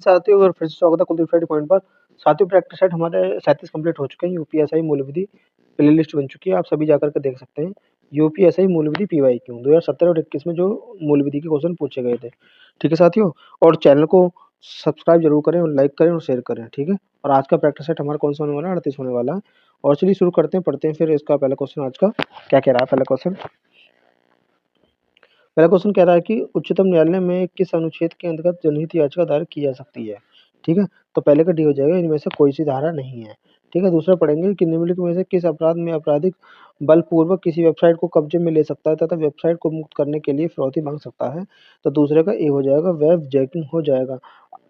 साथियों, अगर फिर से स्वागत है कुलदीप स्टडी पॉइंट पर। साथियों, प्रैक्टिस सेट हमारे 37 कंप्लीट हो चुके हैं। यूपीएसआई मूल विधि प्लेलिस्ट बन चुकी है, आप सभी जाकर के देख सकते हैं। यूपीएसआई मूल विधि पीवाईक्यू 2017 और 21 में जो मूल विधि के क्वेश्चन पूछे गए थे। ठीक है साथियों, और चैनल को सब्सक्राइब जरूर करें और लाइक करें और शेयर करें। ठीक है, और आज का प्रैक्टिस सेट हमारा कौन सा होने वाला है? 38 होने वाला है। और चलिए शुरू करते हैं, पढ़ते हैं फिर इसका पहला क्वेश्चन आज का क्या कह रहा है। पहला क्वेश्चन कह रहा है कि उच्चतम न्यायालय में किस अनुच्छेद के अंतर्गत जनहित याचिका दायर की जा सकती है। ठीक है, तो पहले का डी हो जाएगा, इनमें से कोई सी धारा नहीं है। ठीक है, दूसरा पढ़ेंगे कि निम्नलिखित में से किस अपराध में अपराधिक बलपूर्वक किसी वेबसाइट को कब्जे में ले सकता है तथा वेबसाइट को मुक्त करने के लिए फिरौती मांग सकता है। तो दूसरे का ए हो जाएगा, वेब जैकिंग हो जाएगा।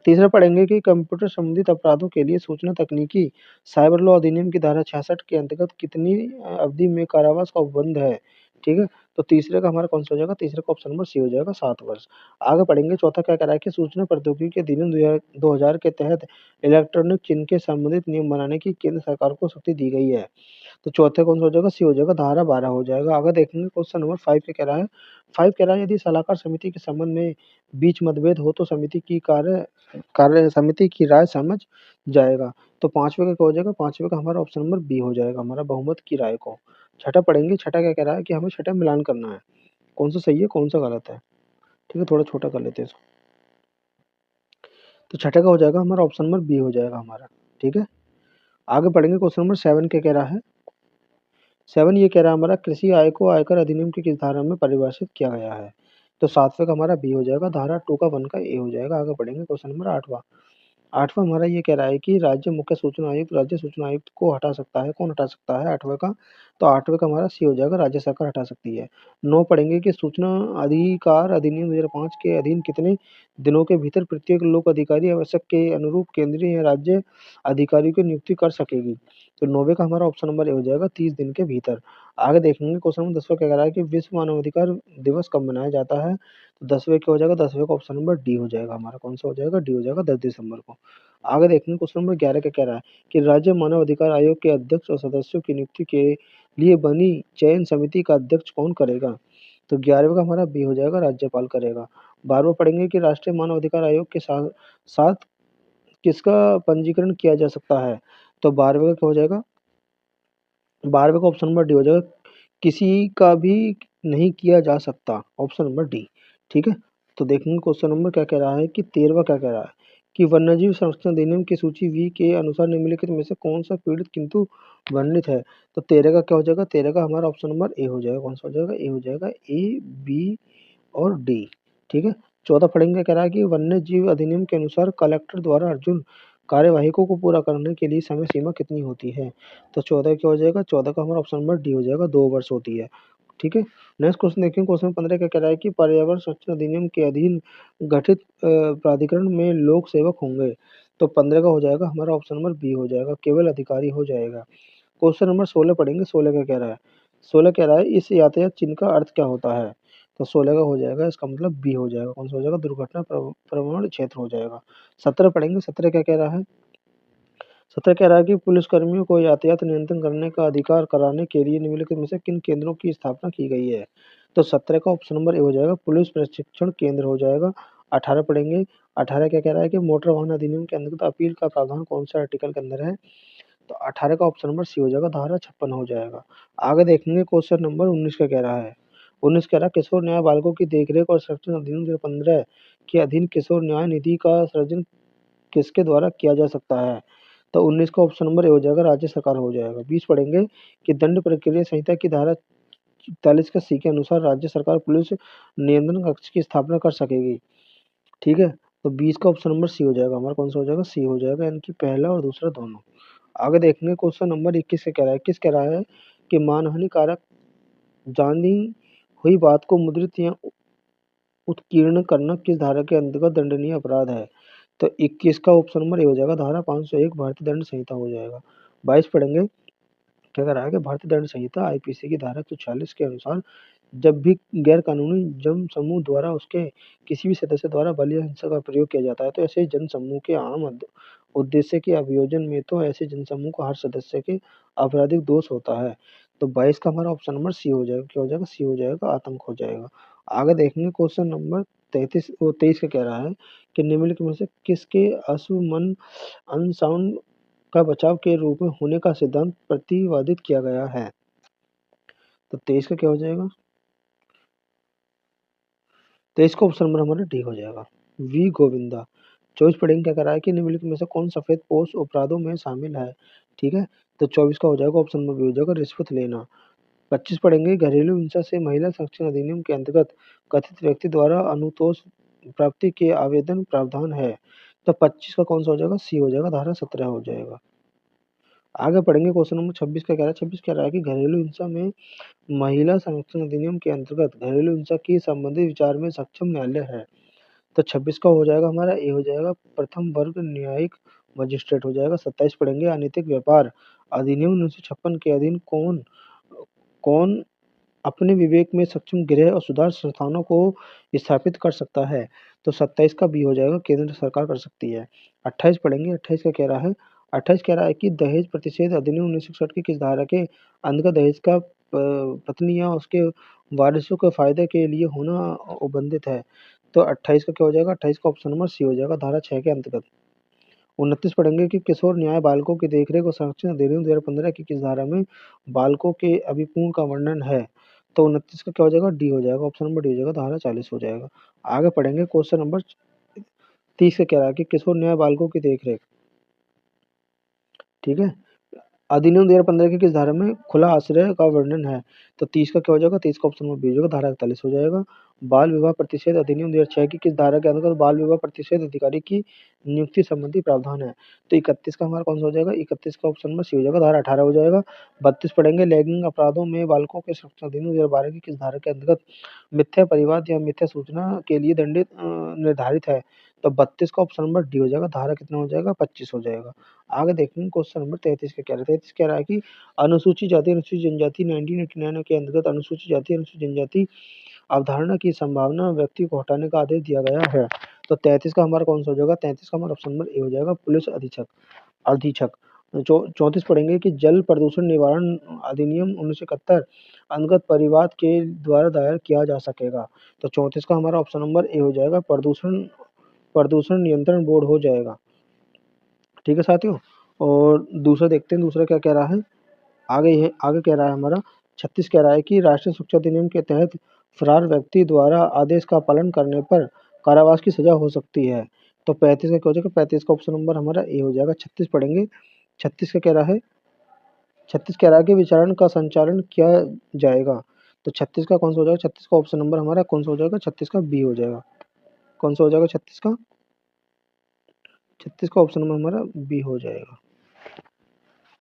तीसरा पढ़ेंगे कि कंप्यूटर संबंधित अपराधों के लिए सूचना तकनीकी साइबर लॉ अधिनियम की धारा 66 के अंतर्गत कितनी अवधि में कारावास का उपबंध है। ठीक है, तो तीसरे का हमारा कौन सा हो जाएगा? तीसरे का ऑप्शन नंबर सी हो जाएगा, 7 वर्ष। आगे पढ़ेंगे, चौथा क्या कह रहा है कि सूचना प्रौद्योगिकी के अधिनियम 2000 के तहत इलेक्ट्रॉनिक चिन्ह के संबंधित नियम बनाने की केंद्र सरकार को शक्ति दी गई है। तो चौथे कौन सा हो जाएगा? सी हो जाएगा, धारा 12 हो जाएगा। आगे देखेंगे क्वेश्चन नंबर 5 क्या कह रहा है। 5 कह रहा है, यदि सलाहकार समिति के संबंध में बीच मतभेद हो तो समिति की समिति की राय समझ जाएगा। तो पांचवे का क्या हो जाएगा? पांचवे का हमारा ऑप्शन नंबर बी हो जाएगा, हमारा बहुमत की राय को। छठा पढ़ेंगे, छठा क्या कह रहा है कि हमें छठा मिलान करना है, कौन सा सही है कौन सा गलत है। ठीक है, थोड़ा छोटा कर लेते हैं इसको। तो छठे का हो जाएगा हमारा ऑप्शन नंबर बी हो जाएगा हमारा। ठीक है, आगे पढ़ेंगे क्वेश्चन नंबर 7 क्या कह रहा है। 7 ये कह रहा है हमारा, कृषि आय को आयकर अधिनियम की किस धारा में परिभाषित किया गया है। तो सातवें का हमारा बी हो जाएगा, धारा 2 का 1 का ए हो जाएगा। आगे पढ़ेंगे क्वेश्चन नंबर 8वां। आठवां हमारा ये कह रहा है कि राज्य मुख्य सूचना आयुक्त राज्य सूचना आयुक्त को हटा सकता है, कौन हटा सकता है? आठवें का, तो आठवें का हमारा सी हो जाएगा, राज्य सरकार हटा सकती है। 9 पढ़ेंगे कि सूचना अधिकार अधिनियम 2005 के अधीन कितने दिनों के भीतर प्रत्येक लोक अधिकारी आवश्यक के अनुरूप केंद्रीय या राज्य अधिकारी की नियुक्ति कर सकेगी। तो 9वें का हमारा ऑप्शन नंबर ए हो जाएगा, 30 दिन के भीतर। आगे देखेंगे क्वेश्चन नंबर 10वां क्या कह रहा है कि विश्व मानवाधिकार दिवस कब मनाया जाता है। तो 10वें क्या हो जाएगा? 10वें का ऑप्शन नंबर डी हो जाएगा, हमारा कौन सा हो जाएगा? डी हो जाएगा, 10 दिसंबर को। आगे देखेंगे क्वेश्चन नंबर 11 क्या कह रहा है कि राज्य मानव अधिकार आयोग के अध्यक्ष और सदस्यों की नियुक्ति के लिए बनी चयन समिति का अध्यक्ष कौन करेगा। तो 11वें का हमारा बी हो जाएगा, राज्यपाल करेगा। 12वां पढ़ेंगे कि राष्ट्रीय मानव अधिकार आयोग के साथ साथ किसका पंजीकरण किया जा सकता है। तो 12वें का क्या हो जाएगा? 12वें का ऑप्शन नंबर डी हो जाएगा, किसी का भी नहीं किया जा सकता, ऑप्शन नंबर डी। ठीक है, तो देखेंगे क्वेश्चन नंबर क्या कह रहा है कि 13वां क्या कह रहा है कि वन्यजीव संरक्षण अधिनियम की सूची वी के अनुसार निम्नलिखित में से कौन सा पीड़ित किंतु वर्णित है। तो 13 का क्या हो जाएगा? 13 का हमारा ऑप्शन नंबर ए हो जाएगा, कौन सा हो जाएगा? ए हो जाएगा, ए बी और डी। ठीक है, 14 पढ़ेंगे, कह रहा है कि वन्य जीव अधिनियम के अनुसार कलेक्टर द्वारा अर्जुन कार्यवाहिकों को पूरा करने के लिए समय सीमा कितनी होती है। तो 14 क्या हो जाएगा? 14 का हमारा ऑप्शन नंबर डी हो जाएगा, 2 वर्ष होती है। ठीक है, नेक्स्ट क्वेश्चन देखिए, क्वेश्चन 15 क्या कह रहा है कि पर्यावरण संरक्षण अधिनियम के अधीन गठित प्राधिकरण में लोक सेवक होंगे। तो 15 का हो जाएगा हमारा ऑप्शन नंबर बी हो जाएगा, केवल अधिकारी हो जाएगा। क्वेश्चन नंबर 16 पढ़ेंगे, 16 का कह रहा है, 16 कह रहा है इस यातायात चिन्ह का अर्थ क्या होता है। तो 16 का हो जाएगा, इसका मतलब बी हो जाएगा, कौन सा हो जाएगा? दुर्घटना प्रवण क्षेत्र हो जाएगा। 17 पढ़ेंगे, 17 क्या कह रहा है। 17 कह रहा है कि पुलिसकर्मियों को यातायात नियंत्रण करने का अधिकार कराने के लिए निम्नलिखित में से किन केंद्रों की स्थापना की गई है। तो 17 का ऑप्शन नंबर ए हो जाएगा, पुलिस प्रशिक्षण केंद्र हो जाएगा। 18 पढ़ेंगे, 18 क्या कह रहा है कि मोटर वाहन अधिनियम के अंतर्गत अपील का प्रावधान कौन सा आर्टिकल के अंदर है। तो 18 का ऑप्शन नंबर सी हो जाएगा, धारा 56 हो जाएगा। आगे देखेंगे क्वेश्चन नंबर 19 का कह रहा है। 19 कह रहा है किशोर न्याय बालकों की देखरेख और संरक्षण अधिनियम 2015 के अधीन किशोर न्याय निधि का सृजन किसके द्वारा किया जा सकता है। तो 19 का ऑप्शन नंबर ए हो जाएगा, राज्य सरकार हो जाएगा। 20 पढ़ेंगे कि दंड प्रक्रिया संहिता की धारा 40 का सी के अनुसार राज्य सरकार पुलिस नियंत्रण कक्ष की स्थापना कर सकेगी। ठीक है, तो 20 का ऑप्शन नंबर सी हो जाएगा, हमारा कौन सा हो जाएगा? सी हो जाएगा, यानी कि पहला और दूसरा दोनों। आगे देखेंगे क्वेश्चन नंबर 21 से कह रहा है, किस कह रहा है कि मानहानि कारक जानी हुई बात को मुद्रित या उत्कीर्ण करना किस धारा के अंतर्गत दंडनीय अपराध है। तो 21 का ऑप्शन नंबर ए हो जाएगा, धारा 501 भारतीय दंड संहिता हो जाएगा। 22 पढ़ेंगे, क्या कह रहा है कि भारतीय दंड संहिता आईपीसी की धारा 146 के अनुसार जब भी गैर कानूनी जन समूह द्वारा उसके किसी भी सदस्य द्वारा बल या हिंसा का प्रयोग किया जाता है, तो ऐसे जन समूह के आम उद्देश्य के अभियोजन में तो ऐसे जन समूह का हर सदस्य के आपराधिक दोष होता है। तो 22 का हमारा ऑप्शन नंबर सी हो जाएगा, क्या हो जाएगा? सी हो जाएगा, आतंक हो जाएगा। आगे देखेंगे क्वेश्चन नंबर 33 वो 23 का कह रहा है कि निम्नलिखित में से किसके असुमन अनसाउंड का बचाव के रूप में होने का सिद्धांत प्रतिपादित किया गया है। तो 23 का क्या हो जाएगा? 23 का ऑप्शन नंबर हमारा डी हो जाएगा। वी गोविंदा। 24 पढ़ेंगे, क्या कह रहा है कि निम्नलिखित में से कौन सफेद पोश अपराधों में शामिल है? ठीक है, तो 24 का हो जाएगा ऑप्शन नंबर बी हो जाएगा, रिश्वत लेना। 25 पढ़ेंगे, घरेलू हिंसा से महिला संरक्षण अधिनियम के अंतर्गत कथित व्यक्ति द्वारा अनुतोष प्राप्ति के आवेदन प्रावधान है। तो 25 का कौन सा हो जाएगा? सी हो जाएगा, धारा 17 हो जाएगा। आगे पढ़ेंगे, क्वेश्चन नंबर 26 का कह रहा है, 26 कह रहा है कि घरेलू हिंसा में महिला संरक्षण अधिनियम के अंतर्गत घरेलू हिंसा की संबंधित विचार में सक्षम न्यायालय है। तो 26 का हो जाएगा हमारा ए हो जाएगा, प्रथम वर्ग न्यायिक मजिस्ट्रेट हो जाएगा। 27 पढ़ेंगे, अनैतिक व्यापार अधिनियम 1956 के अधीन कौन कौन अपने विवेक में सक्षम गृह और सुधार संस्थानों को स्थापित कर सकता है? तो 27 का बी हो जाएगा, केंद्र सरकार कर सकती है। 28 पढ़ेंगे, 28 का कह रहा है, 28 कह रहा है कि दहेज प्रतिषेध अधिनियम 1961 की किस धारा के अंतर्गत दहेज का पत्नी या उसके वारिसों के फायदे के लिए होना उबंधित है? तो 28 का क्या हो जाएगा? 28 का ऑप्शन नंबर सी हो जाएगा, धारा 6 के अंतर्गत। 29 पढ़ेंगे कि किशोर न्याय बालकों की देखरेख और संरक्षण अधिनियम 2015 की किस धारा में बालकों के अभिपूर्ण का वर्णन है? तो 29 का क्या हो जाएगा? डी हो जाएगा, ऑप्शन नंबर डी हो जाएगा, धारा 40 हो जाएगा। आगे पढ़ेंगे, क्वेश्चन नंबर 30 का कह रहा है कि किशोर न्याय बालकों की देखरेख, ठीक है, अधिनियम 2015 की किस धारा में खुला आश्रय का वर्णन है? तो 30 का क्या हो जाएगा? 30 का ऑप्शन नंबर बी हो जाएगा, धारा 41 हो जाएगा। बाल विवाह प्रतिषेध अधिनियम 2006 की किस धारा के अंतर्गत बाल विवाह प्रतिषेध अधिकारी की नियुक्ति संबंधी प्रावधान है? तो 31 का हमारा कौन सा हो जाएगा? 31 का ऑप्शन नंबर सी हो जाएगा, धारा 18 हो जाएगा। 32 पढ़ेंगे, लैंगिक अपराधों में बालकों के संरक्षण अधिनियम 2012 की किस धारा के अंतर्गत मिथ्या परिवाद या मिथ्या सूचना के लिए दंडित निर्धारित है? तो 32 का ऑप्शन नंबर डी हो जाएगा, धारा कितना हो जाएगा? 25 हो जाएगा। आगे देखेंगे, क्वेश्चन नंबर 33 का कह रहा है, 33 कह रहा है कि अनुसूचित जाति अनुसूचित जनजाति 1989 के अंतर्गत अनुसूचित जाति अनुसूचित जनजाति अवधारणा की संभावना व्यक्ति को हटाने का आदेश दिया गया है। तो 33 का हमारा कौन सा हो जाएगा? 33 का हमारा ऑप्शन नंबर ए हो जाएगा, पुलिस अधीक्षक अधीक्षक। 34 पढ़ेंगे कि जल प्रदूषण निवारण अधिनियम 1971 अंतर्गत परिवाद के द्वारा दायर किया जा सकेगा। तो 34 का हमारा ऑप्शन नंबर ए हो जाएगा, प्रदूषण प्रदूषण नियंत्रण बोर्ड हो जाएगा। ठीक है साथियों, और दूसरा देखते हैं, दूसरा क्या कह रहा है। आगे कह रहा है हमारा 36 कह रहा है कि राष्ट्रीय सुरक्षा अधिनियम के तहत फरार व्यक्ति द्वारा आदेश का पालन करने पर कारावास की सजा हो सकती है। तो 35 का क्या हो जाएगा? 35 का ऑप्शन नंबर हमारा ए हो जाएगा। 36 पढ़ेंगे, 36 का कह रहा है, 36 कह रहा है कि विचारण का संचालन किया जाएगा। तो 36 का कौन सा हो जाएगा? 36 का ऑप्शन नंबर हमारा कौन सा हो जाएगा? 36 का बी हो जाएगा। कौन सा हो जाएगा? 36 का ऑप्शन नंबर हमारा बी हो जाएगा।